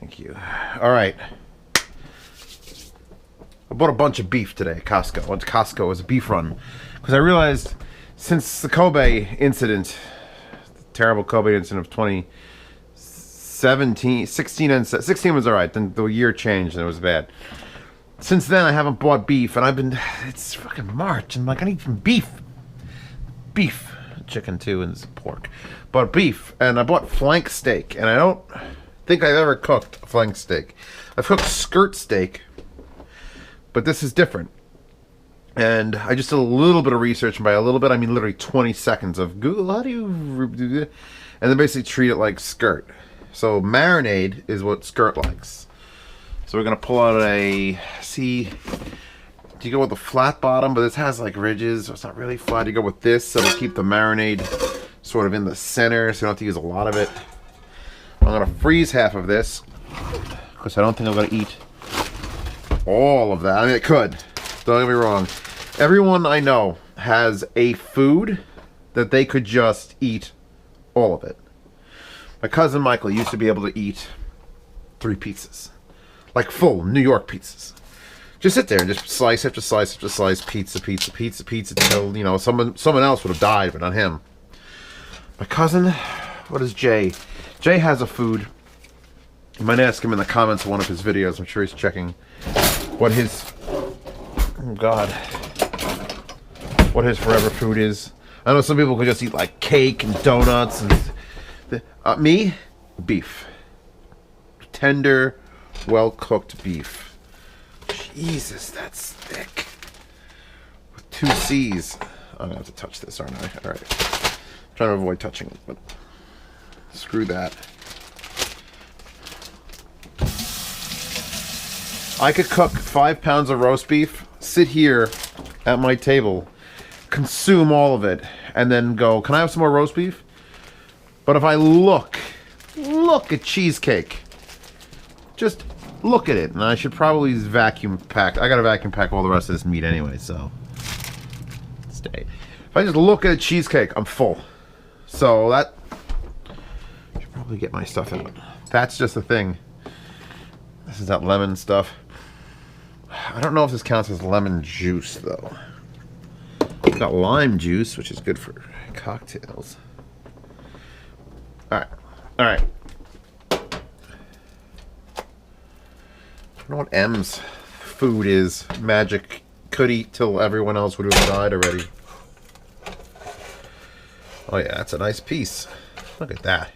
Thank you. All right. I bought a bunch of beef today at Costco. I went to Costco as a beef run because I realized since the Kobe incident, the terrible Kobe incident of 2017, 16 was all right. Then the year changed and it was bad. Since then, I haven't bought beef, and it's fucking March, and like I need some beef. Beef. Chicken too, and pork. But beef, and I bought flank steak, and I don't think I've ever cooked a flank steak. I've cooked skirt steak, but this is different. And I just did a little bit of research, and by a little bit, I mean literally 20 seconds of Google, how do you do that? And then basically treat it like skirt. So marinade is what skirt likes. So we're going to pull out do you go with the flat bottom, but this has like ridges, so it's not really flat. You go with this, so it'll keep the marinade sort of in the center, so you don't have to use a lot of it. I'm going to freeze half of this, because I don't think I'm going to eat all of that. I mean, it could. Don't get me wrong. Everyone I know has a food that they could just eat all of it. My cousin Michael used to be able to eat 3 pizzas. Like full New York pizzas. Just sit there and just slice after slice after slice, pizza, pizza, pizza, pizza, till, you know, someone else would have died, but not him. My cousin, what is Jay? Jay has a food. You might ask him in the comments of one of his videos. I'm sure he's checking what his, oh God, what his forever food is. I know some people could just eat like cake and donuts and me, beef. Tender, well-cooked beef. Jesus, that's thick. With 2 C's. I'm gonna have to touch this, aren't I? Alright. I'm trying to avoid touching it, but screw that. I could cook 5 pounds of roast beef, sit here at my table, consume all of it, and then go, can I have some more roast beef? But if I look at cheesecake, just look at it, and I should probably vacuum pack. I gotta vacuum pack all the rest of this meat anyway, so stay. If I just look at a cheesecake, I'm full. So that I should probably get my stuff out. That's just the thing. This is that lemon stuff. I don't know if this counts as lemon juice though. We've got lime juice, which is good for cocktails. All right. I don't know what M's food is. Magic could eat till everyone else would have died already. Oh yeah, that's a nice piece. Look at that.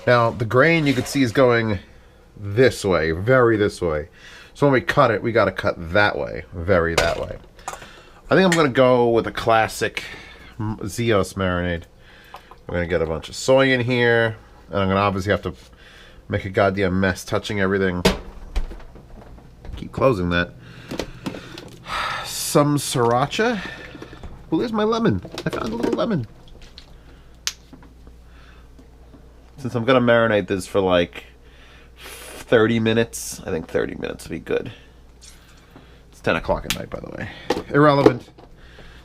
Now, the grain you can see is going this way, very this way. So when we cut it, we got to cut that way, very that way. I think I'm going to go with a classic Zeos marinade. We're going to get a bunch of soy in here, and I'm going to obviously have to make a goddamn mess touching everything. Keep closing that. Some sriracha. Well, there's my lemon. I found a little lemon. Since I'm going to marinate this for like 30 minutes, I think 30 minutes would be good. It's 10 o'clock at night, by the way. Irrelevant.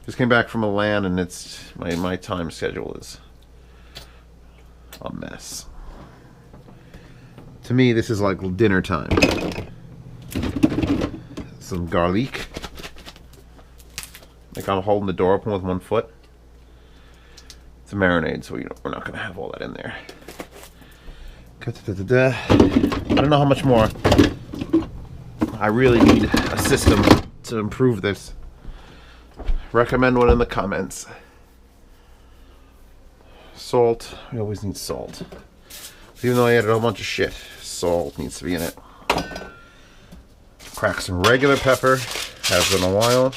Just came back from Milan, and it's my time schedule is a mess. To me, this is like dinner time. Some garlic. Like I'm holding the door open with one foot. It's a marinade, so we're not going to have all that in there. I don't know how much more. I really need a system to improve this. Recommend one in the comments. Salt. We always need salt. Even though I added a whole bunch of shit, salt needs to be in it. Crack some regular pepper. Haven't in a while.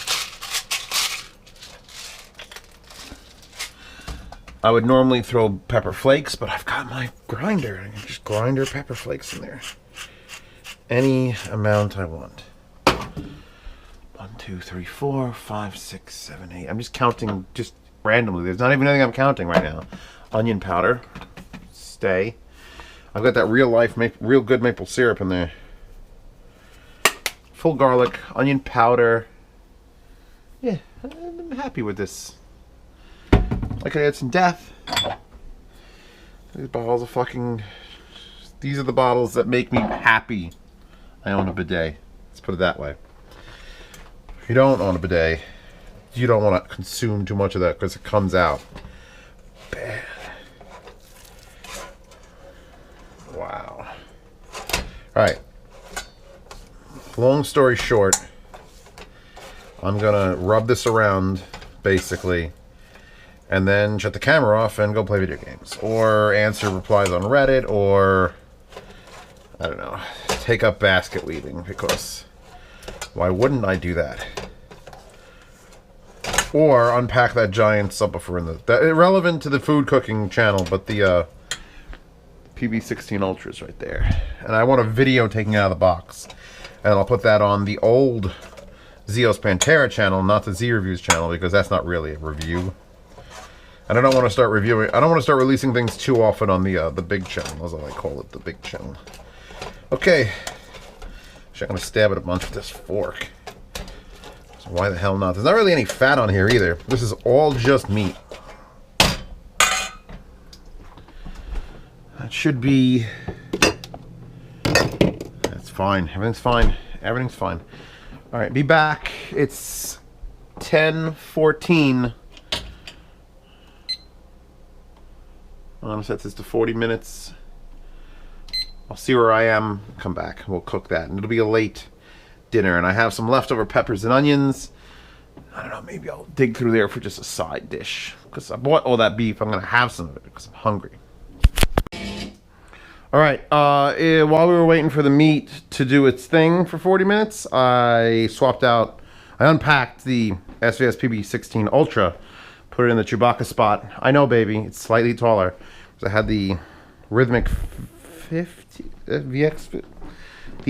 I would normally throw pepper flakes, but I've got my grinder. I can just grind pepper flakes in there. Any amount I want. 1, 2, 3, 4, 5, 6, 7, 8. I'm just counting just randomly. There's not even anything I'm counting right now. Onion powder. Stay. I've got that real good maple syrup in there. Full garlic, onion powder. Yeah, I'm happy with this. I could add some death. These bottles of fucking These are the bottles that make me happy I own a bidet. Let's put it that way. If you don't own a bidet, you don't want to consume too much of that because it comes out bad. Wow. Alright. Long story short, I'm gonna rub this around, basically, and then shut the camera off and go play video games. Or answer replies on Reddit, or, I don't know, take up basket weaving, because why wouldn't I do that? Or unpack that giant subwoofer in the... irrelevant to the food cooking channel, but the PB16 Ultras right there. And I want a video taking out of the box. And I'll put that on the old Zeos Pantera channel, not the Z Reviews channel, because that's not really a review. And I don't want to start reviewing... I don't want to start releasing things too often on the big channel, as I call it, the big channel. Okay. Actually, I'm going to stab it a bunch with this fork. So why the hell not? There's not really any fat on here either. This is all just meat. That should be... That's fine. Everything's fine. Everything's fine. Alright, be back. It's 10:14. I'm going to set this to 40 minutes. I'll see where I am. Come back. We'll cook that. And it'll be a late dinner. And I have some leftover peppers and onions. I don't know. Maybe I'll dig through there for just a side dish. Because I bought all that beef. I'm going to have some of it because I'm hungry. Alright, while we were waiting for the meat to do its thing for 40 minutes, I unpacked the SVS PB16 Ultra, put it in the Chewbacca spot. I know, baby, it's slightly taller. So I had the Rhythmic 50, the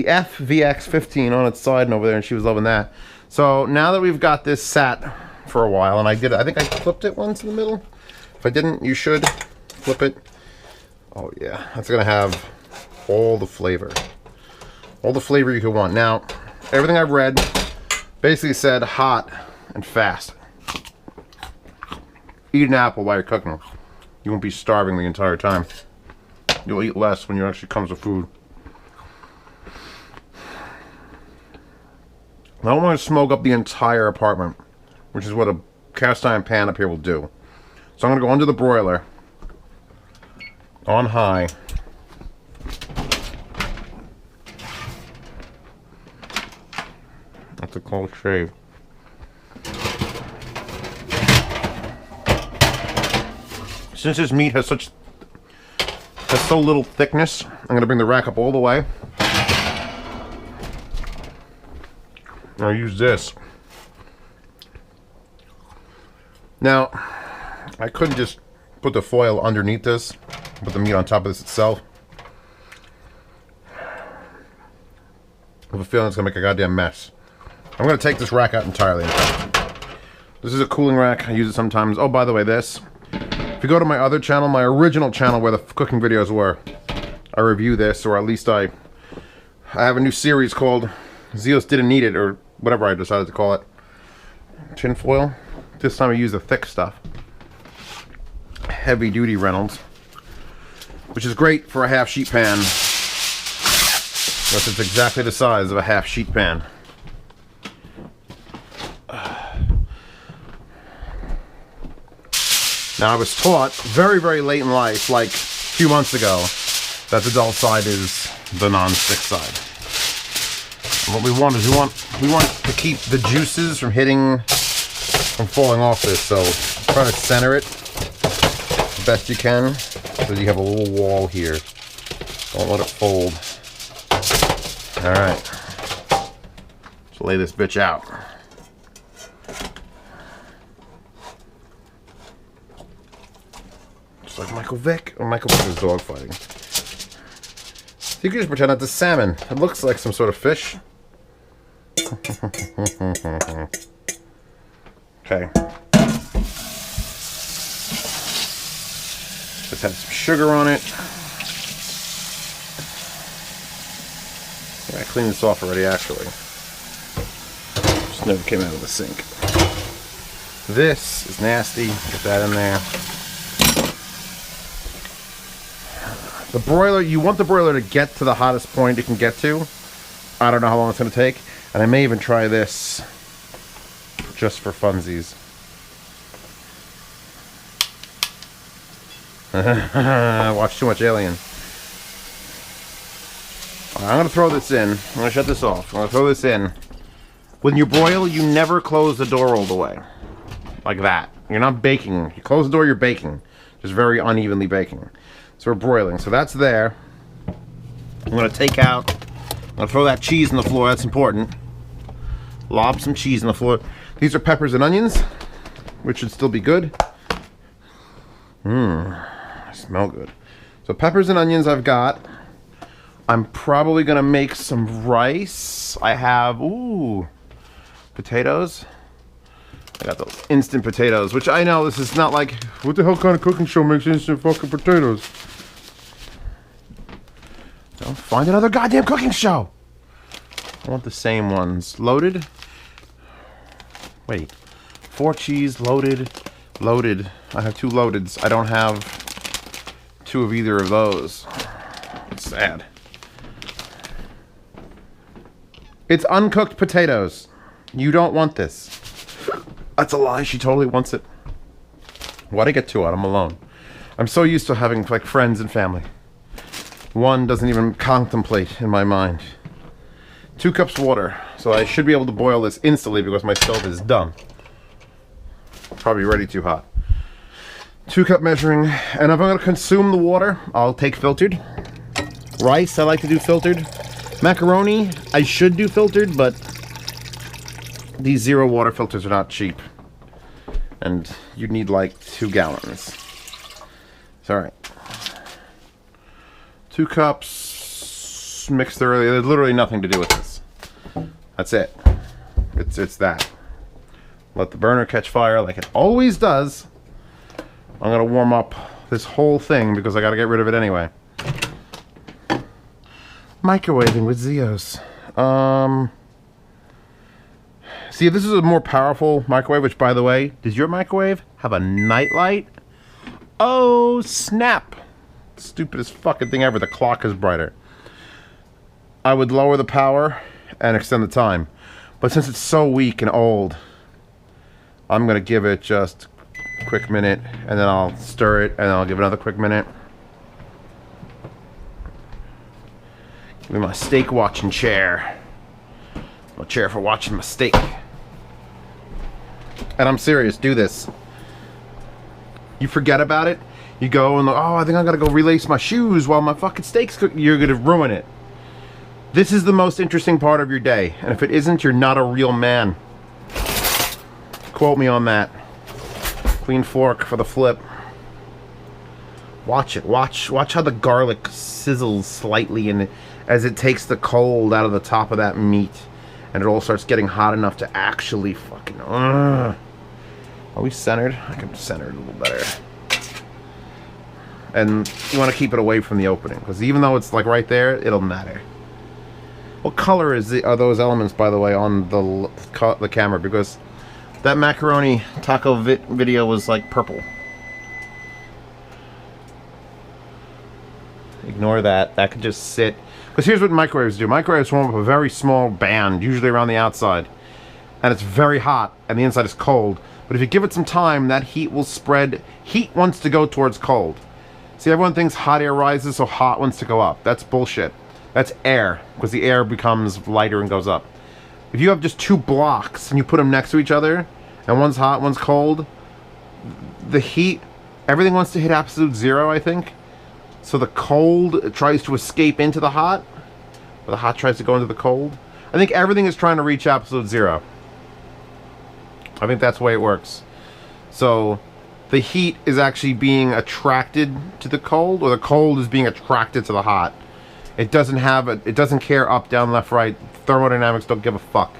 FVX15 on its side and over there, and she was loving that. So now that we've got this sat for a while, and I think I flipped it once in the middle. If I didn't, you should flip it. Oh yeah, that's gonna have all the flavor. All the flavor you could want. Now, everything I've read basically said hot and fast. Eat an apple while you're cooking. You won't be starving the entire time. You'll eat less when you actually comes to food. I don't want to smoke up the entire apartment, which is what a cast iron pan up here will do. So I'm gonna go under the broiler. On high. That's a cold shave. Since this meat has so little thickness, I'm gonna bring the rack up all the way. I'll use this. Now, I couldn't just put the foil underneath this. Put the meat on top of this itself. I have a feeling it's going to make a goddamn mess. I'm going to take this rack out entirely. This is a cooling rack. I use it sometimes. Oh, by the way, this. If you go to my other channel, my original channel where the cooking videos were, I review this, or at least I have a new series called Zeos Didn't Need It, or whatever I decided to call it. Tin foil. This time I use the thick stuff. Heavy duty Reynolds. Which is great for a half sheet pan. Because it's exactly the size of a half sheet pan. Now I was taught very, very late in life, like a few months ago, that the dull side is the non-stick side. And what we want is we want to keep the juices from falling off this. So try to center it the best you can. So you have a little wall here. Don't let it fold. Alright. Let's lay this bitch out. Just like Michael Vick. Or Michael Vick is dog fighting. You can just pretend that's a salmon. It looks like some sort of fish. Okay. Just have some sugar on it. Yeah, I cleaned this off already, actually. Just never came out of the sink. This is nasty. Get that in there. The broiler, you want the broiler to get to the hottest point it can get to. I don't know how long it's going to take. And I may even try this just for funsies. Watch too much Alien. I'm going to throw this in. I'm going to shut this off. I'm going to throw this in. When you broil, you never close the door all the way. Like that. You're not baking. You close the door, you're baking. Just very unevenly baking. So we're broiling. So that's there. I'm going to take out. I'm going to throw that cheese on the floor. That's important. Lob some cheese on the floor. These are peppers and onions, which should still be good. Smell good. So peppers and onions I've got. I'm probably going to make some rice. I have, potatoes. I got those instant potatoes, which I know this is not like, what the hell kind of cooking show makes instant fucking potatoes? Don't find another goddamn cooking show. I want the same ones. Loaded. Wait. 4 cheese, loaded, loaded. I have 2 loadeds. I don't have 2 of either of those. It's sad. It's uncooked potatoes. You don't want this. That's a lie. She totally wants it. Why'd I get 2 out? I'm alone. I'm so used to having like friends and family. 1 doesn't even contemplate in my mind. 2 cups water. So I should be able to boil this instantly because my stove is done. Probably already too hot. 2 cup measuring. And if I'm going to consume the water, I'll take filtered. Rice, I like to do filtered. Macaroni, I should do filtered, but these 0 water filters are not cheap. And you need like 2 gallons. It's alright. 2 cups mixed thoroughly. There's literally nothing to do with this. That's it. It's that. Let the burner catch fire like it always does. I'm going to warm up this whole thing because I got to get rid of it anyway. Microwaving with Zeos. See, this is a more powerful microwave, which, by the way, does your microwave have a night light? Oh, snap. Stupidest fucking thing ever. The clock is brighter. I would lower the power and extend the time. But since it's so weak and old, I'm going to give it just a quick minute, and then I'll stir it, and then I'll give it another quick minute. Give me my steak watching chair. My chair for watching my steak. And I'm serious, do this. You forget about it, you go and, oh, I think I gotta go relace my shoes while my fucking steak's cooking. You're gonna ruin it. This is the most interesting part of your day, and if it isn't, you're not a real man. Quote me on that. Clean fork for the flip. Watch it. Watch how the garlic sizzles slightly as it takes the cold out of the top of that meat, and it all starts getting hot enough to actually fucking. Are we centered? I can center it a little better. And you want to keep it away from the opening, because even though it's like right there, it'll matter. What color are those elements, by the way, on the camera? Because that macaroni taco video was like purple. Ignore that. That could just sit. Because here's what microwaves do. Microwaves form up a very small band, usually around the outside. And it's very hot, and the inside is cold. But if you give it some time, that heat will spread. Heat wants to go towards cold. See, everyone thinks hot air rises, so hot wants to go up. That's bullshit. That's air, because the air becomes lighter and goes up. If you have just 2 blocks, and you put them next to each other, and one's hot, one's cold, the heat, everything wants to hit absolute 0, I think. So the cold tries to escape into the hot, or the hot tries to go into the cold. I think everything is trying to reach absolute 0. I think that's the way it works. So the heat is actually being attracted to the cold, or the cold is being attracted to the hot. It doesn't have it doesn't care up, down, left, right. Thermodynamics don't give a fuck.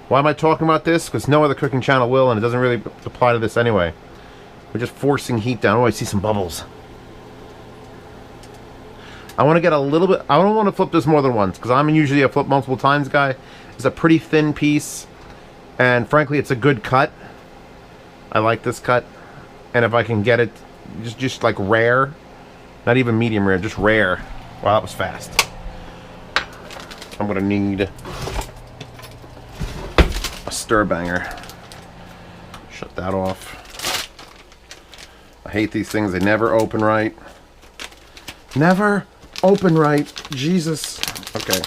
Why am I talking about this? Because no other cooking channel will, and it doesn't really apply to this anyway. We're just forcing heat down. Oh, I see some bubbles. I want to get a little bit. I don't want to flip this more than once, because I'm usually a flip multiple times guy. It's a pretty thin piece, and frankly, it's a good cut. I like this cut, and if I can get it just like rare, Not even medium rare, just rare. Wow, that was fast. I'm gonna need a stir banger. Shut that off. I hate these things, they never open right. Never open right, Jesus. Okay.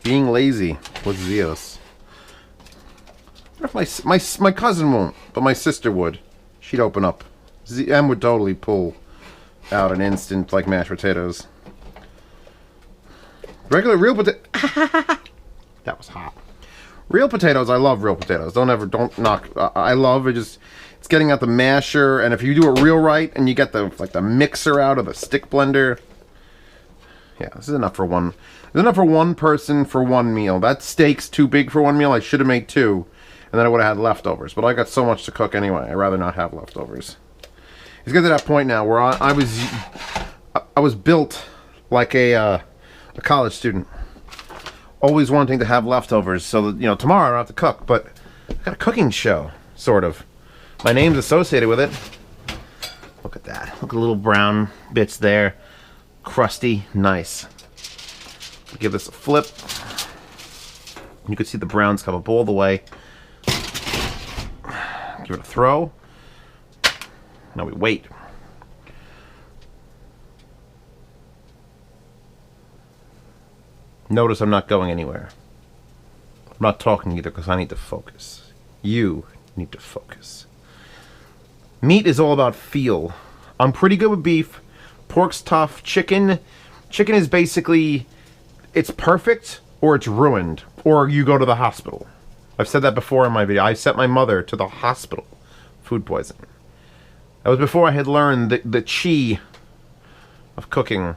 Being lazy with Zeos. My cousin won't, but my sister would. She'd open up. M would totally pull out an instant like mashed potatoes. Regular real potato. That was hot. Real potatoes, I love real potatoes. Don't knock. I love it. Just it's getting out the masher, and if you do it real right, and you get the mixer out of the stick blender. Yeah, this is enough for one. This is enough for one person for one meal. That steak's too big for one meal. I should have made two, and then I would have had leftovers. But I got so much to cook anyway. I'd rather not have leftovers. He's getting to that point now where I was built like a college student, always wanting to have leftovers so that, you know, tomorrow I don't have to cook. But I got a cooking show, sort of. My name's associated with it. Look at that. Look at the little brown bits there. Crusty, nice. Give this a flip. You can see the browns come up all the way. Give it a throw. Now we wait. Notice I'm not going anywhere. I'm not talking either because I need to focus. You need to focus. Meat is all about feel. I'm pretty good with beef. Pork's tough. Chicken is basically, it's perfect or it's ruined or you go to the hospital. I've said that before in my video. I sent my mother to the hospital. Food poisoning. That was before I had learned the chi of cooking.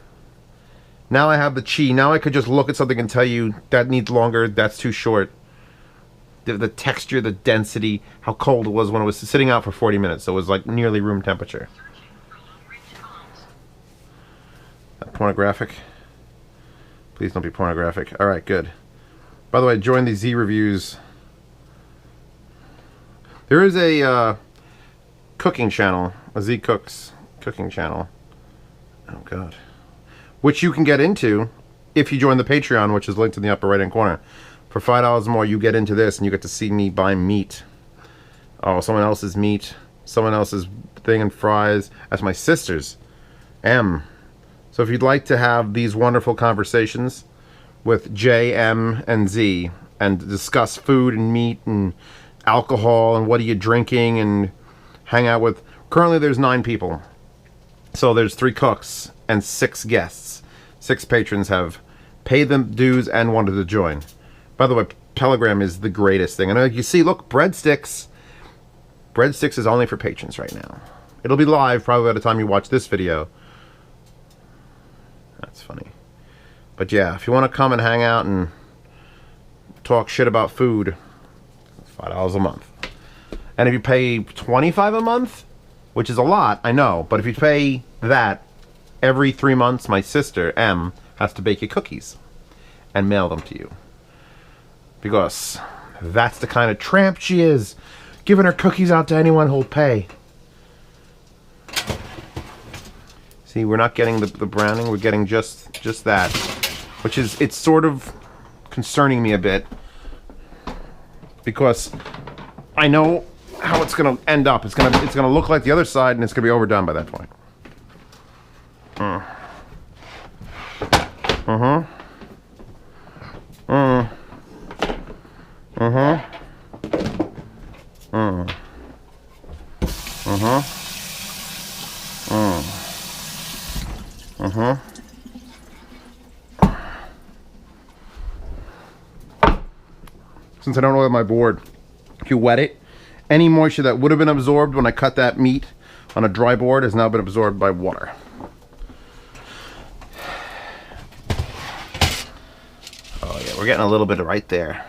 Now I have the chi. Now I could just look at something and tell you that needs longer, that's too short. The texture, the density, how cold it was when it was sitting out for 40 minutes. So it was like nearly room temperature. Pornographic? Please don't be pornographic. Alright, good. By the way, join the Z Reviews. There is a cooking channel, a Z Cooks cooking channel. Oh god. Which you can get into if you join the Patreon, which is linked in the upper right hand corner. For $5 more, you get into this and you get to see me buy meat. Oh, someone else's meat. Someone else's thing and fries. That's my sister's. M. So if you'd like to have these wonderful conversations with J, M, and Z and discuss food and meat and alcohol and what are you drinking and hang out with... Currently there's 9 people. So there's 3 cooks and 6 guests. 6 patrons have paid them dues and wanted to join. By the way, Telegram is the greatest thing. And you see, look, breadsticks. Breadsticks is only for patrons right now. It'll be live probably by the time you watch this video. That's funny. But yeah, if you want to come and hang out and talk shit about food, it's $5 a month. And if you pay $25 a month, which is a lot, I know, but if you pay that, every 3 months, my sister, M, has to bake you cookies and mail them to you. Because that's the kind of tramp she is, giving her cookies out to anyone who'll pay. See, we're not getting the browning, we're getting just that. Which is, it's sort of concerning me a bit. Because I know how it's gonna end up. It's gonna look like the other side and it's gonna be overdone by that point. Since I don't oil my board, if you wet it, any moisture that would have been absorbed when I cut that meat on a dry board has now been absorbed by water. Oh yeah, we're getting a little bit of right there.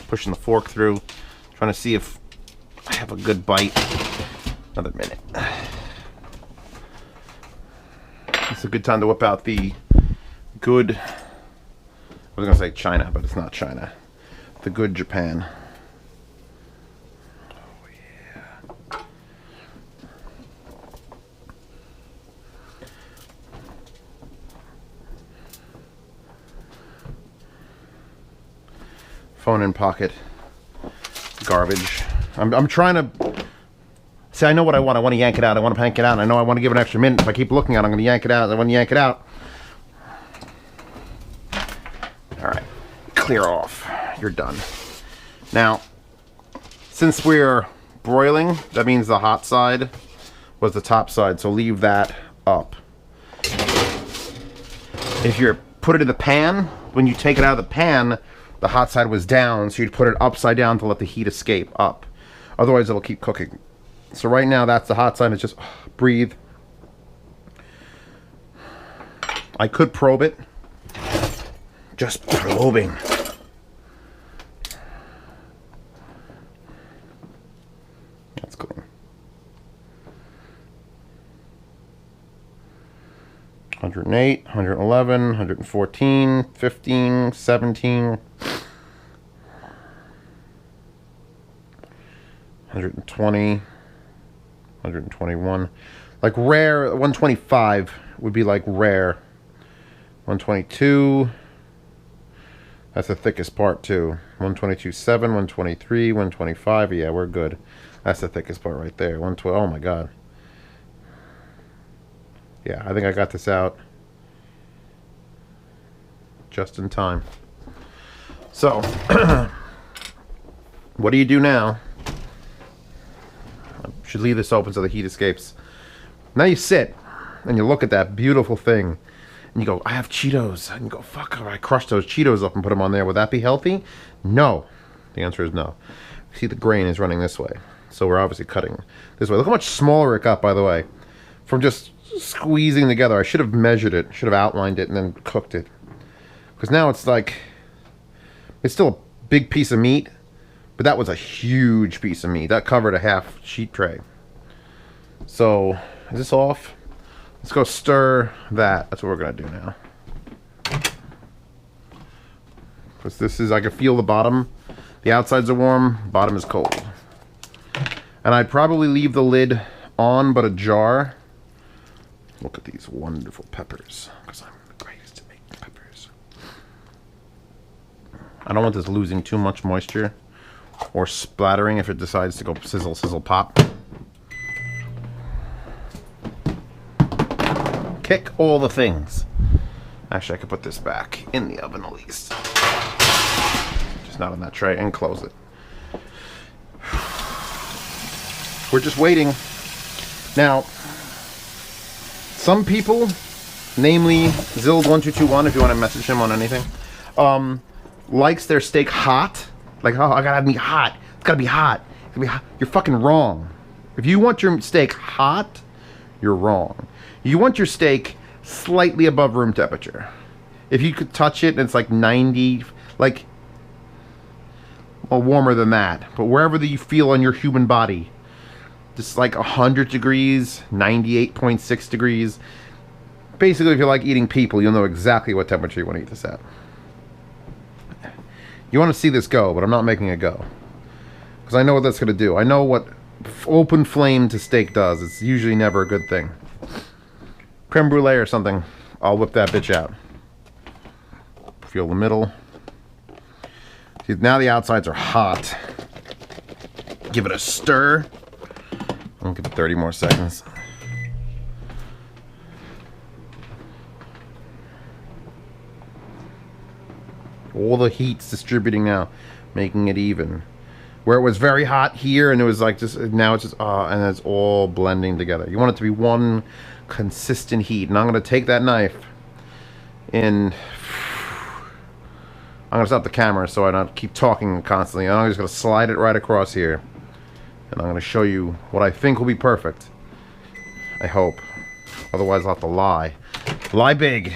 Pushing the fork through, trying to see if I have a good bite. Another minute. It's a good time to whip out the good was gonna say China, but it's not China. The good Japan. Oh yeah. Phone in pocket. Garbage. I'm trying to see. I know what I want. I want to yank it out. I want to yank it out. I know I want to give it an extra minute. If I keep looking at it, I'm going to yank it out. I want to yank it out. All right, clear off. You're done. Now, since we're broiling, that means the hot side was the top side. So leave that up. If you put it in the pan, when you take it out of the pan, the hot side was down, so you'd put it upside down to let the heat escape up. Otherwise, it'll keep cooking. So right now, that's the hot side. It's just breathe. I could probe it. Just probing. That's cool. 108, 111, 114, 15, 17. 120, 121. Like rare, 125 would be like rare. 122. That's the thickest part too. 122.7, 123, 125. Yeah, we're good. That's the thickest part right there. 112. Oh my god. Yeah, I think I got this out just in time. So, what do you do now? Should leave this open so the heat escapes. Now you sit and you look at that beautiful thing and you go, I have Cheetos. And you go, fuck, I crushed those Cheetos up and put them on there. Would that be healthy? No. The answer is no. See, the grain is running this way. So we're obviously cutting this way. Look how much smaller it got, by the way, from just squeezing together. I should have measured it, should have outlined it and then cooked it. Because now it's like, it's still a big piece of meat. But that was a huge piece of meat. That covered a half sheet tray. So, is this off? Let's go stir that. That's what we're going to do now. Because this is, I can feel the bottom. The outsides are warm, bottom is cold. And I'd probably leave the lid on, but ajar. Look at these wonderful peppers. Because I'm the greatest at making peppers. I don't want this losing too much moisture. Or splattering if it decides to go sizzle, sizzle, pop. Kick all the things. Actually, I could put this back in the oven at least. Just not on that tray, and close it. We're just waiting. Now, some people, namely Zild1221, if you want to message him on anything, likes their steak hot. Like, oh, I gotta have me hot. It's gotta be hot. It's gotta be hot. You're fucking wrong. If you want your steak hot, you're wrong. You want your steak slightly above room temperature. If you could touch it and it's like 90, like, well, warmer than that. But wherever you feel on your human body, just like 100 degrees, 98.6 degrees. Basically, if you like eating people, you'll know exactly what temperature you want to eat this at. You want to see this go, but I'm not making it go. Because I know what that's going to do. I know what open flame to steak does. It's usually never a good thing. Creme brulee or something. I'll whip that bitch out. Feel the middle. See, now the outsides are hot. Give it a stir. I'll give it 30 more seconds. All the heat's distributing now, making it even. Where it was very hot here, and it was like just, now it's just, and it's all blending together. You want it to be one consistent heat. And I'm going to take that knife and I'm going to stop the camera so I don't keep talking constantly. I'm just going to slide it right across here. And I'm going to show you what I think will be perfect. I hope. Otherwise I'll have to lie. Lie big.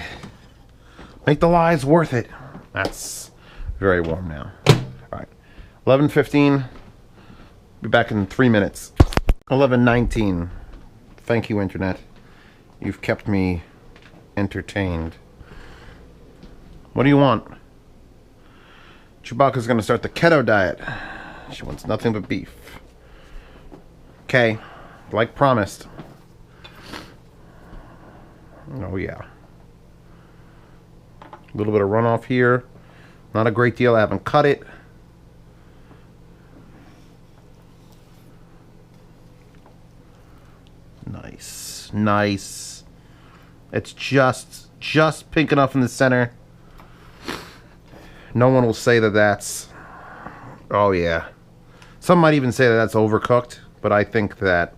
Make the lies worth it. That's very warm now. Alright. 11:15. Be back in 3 minutes. 11:19. Thank you, Internet. You've kept me entertained. What do you want? Chewbacca's gonna start the keto diet. She wants nothing but beef. Okay, like promised. Oh yeah. A little bit of runoff here. Not a great deal, I haven't cut it. Nice, nice. It's just pink enough in the center. No one will say that that's... Oh yeah. Some might even say that that's overcooked, but I think that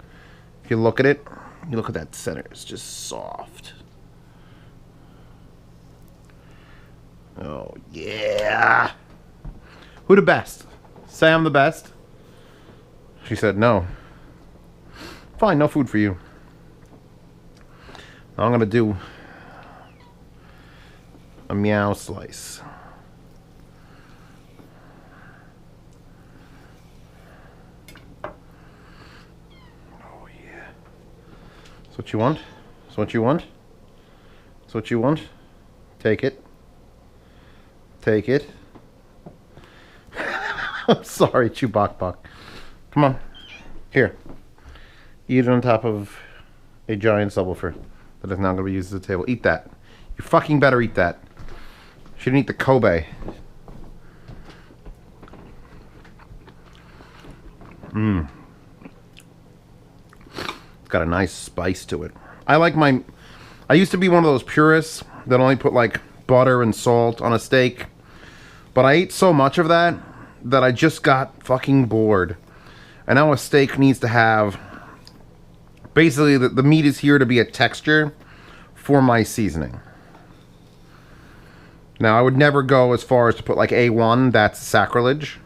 if you look at it, you look at that center, it's just soft. Oh yeah. Who the best? Say I'm the best? She said no. Fine, no food for you. Now I'm gonna do a meow slice. Oh yeah. That's what you want? That's what you want? That's what you want? Take it. Take it. I'm sorry, Chewbacca. Come on. Here. Eat it on top of a giant subwoofer that is now going to be used as a table. Eat that. You fucking better eat that. You shouldn't eat the Kobe. Mmm. It's got a nice spice to it. I like my... I used to be one of those purists that only put like butter and salt on a steak. But I ate so much of that that I just got fucking bored. And now a steak needs to have... Basically, the meat is here to be a texture for my seasoning. Now, I would never go as far as to put like A1. That's sacrilege.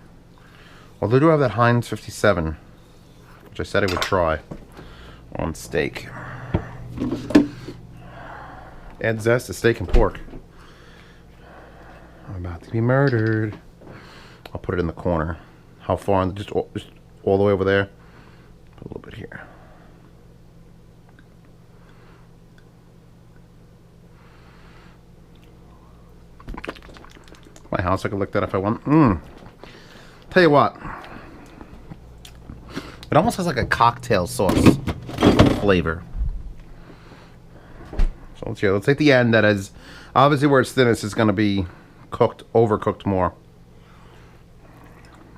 Although I do have that Heinz 57, which I said I would try on steak. Add zest to steak and pork. I'm about to be murdered. I'll put it in the corner. How far? Just all the way over there. Put a little bit here. My house, I could lick that if I want. Tell you what. It almost has like a cocktail sauce flavor. So let's take the end that is obviously where it's thinnest is going to be cooked, overcooked more.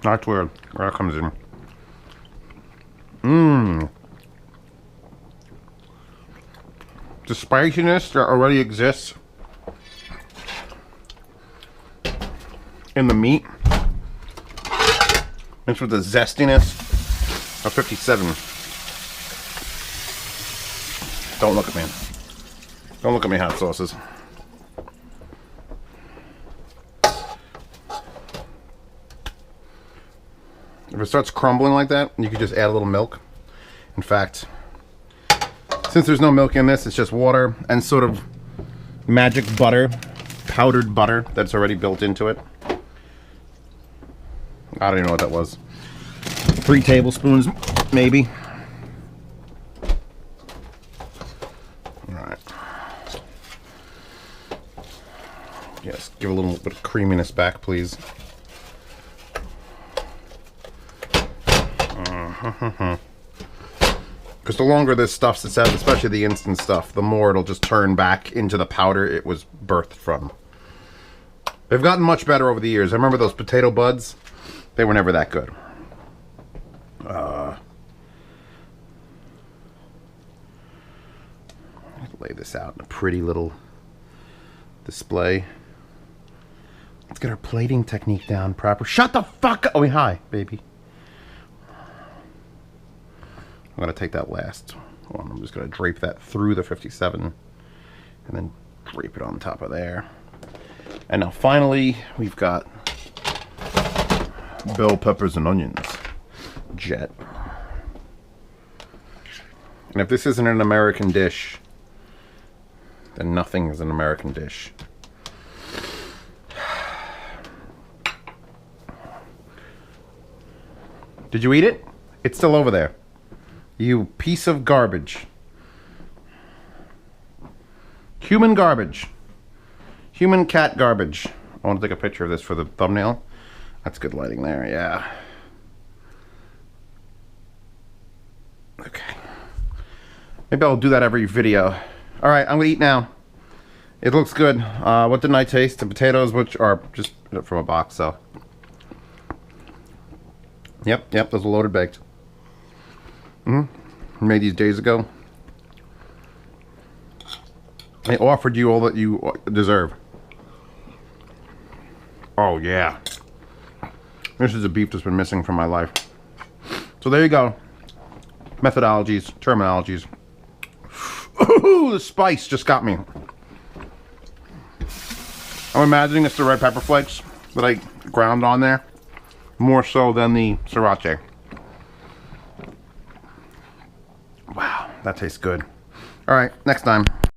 That's where that comes in. The spiciness that already exists in the meat mixed with the zestiness of 57. Don't look at me. Don't look at me, hot sauces. If it starts crumbling like that, you could just add a little milk. In fact, since there's no milk in this, it's just water and sort of magic butter, powdered butter that's already built into it. I don't even know what that was. 3 tablespoons, maybe. Alright. Yes, give a little bit of creaminess back, please. Because the longer this stuff sits out, especially the instant stuff, the more it'll just turn back into the powder it was birthed from. They've gotten much better over the years. I remember those potato buds. They were never that good. Lay this out in a pretty little display. Let's get our plating technique down proper. Shut the fuck up! Oh, hi, baby. I'm going to take that last one. I'm just going to drape that through the 57 and then drape it on top of there. And now finally, we've got bell peppers and onions. Jet. And if this isn't an American dish, then nothing is an American dish. Did you eat it? It's still over there. You piece of garbage. Human garbage. Human cat garbage. I want to take a picture of this for the thumbnail. That's good lighting there, yeah. Okay. Maybe I'll do that every video. All right, I'm gonna eat now. It looks good. What didn't I taste? The potatoes, which are just from a box, so. Yep, those are loaded baked. Made these days ago. I offered you all that you deserve. Oh yeah. This is a beef that's been missing from my life. So there you go. Methodologies, terminologies. Ooh, the spice just got me. I'm imagining it's the red pepper flakes that I ground on there, more so than the sriracha. Wow, that tastes good. All right, next time.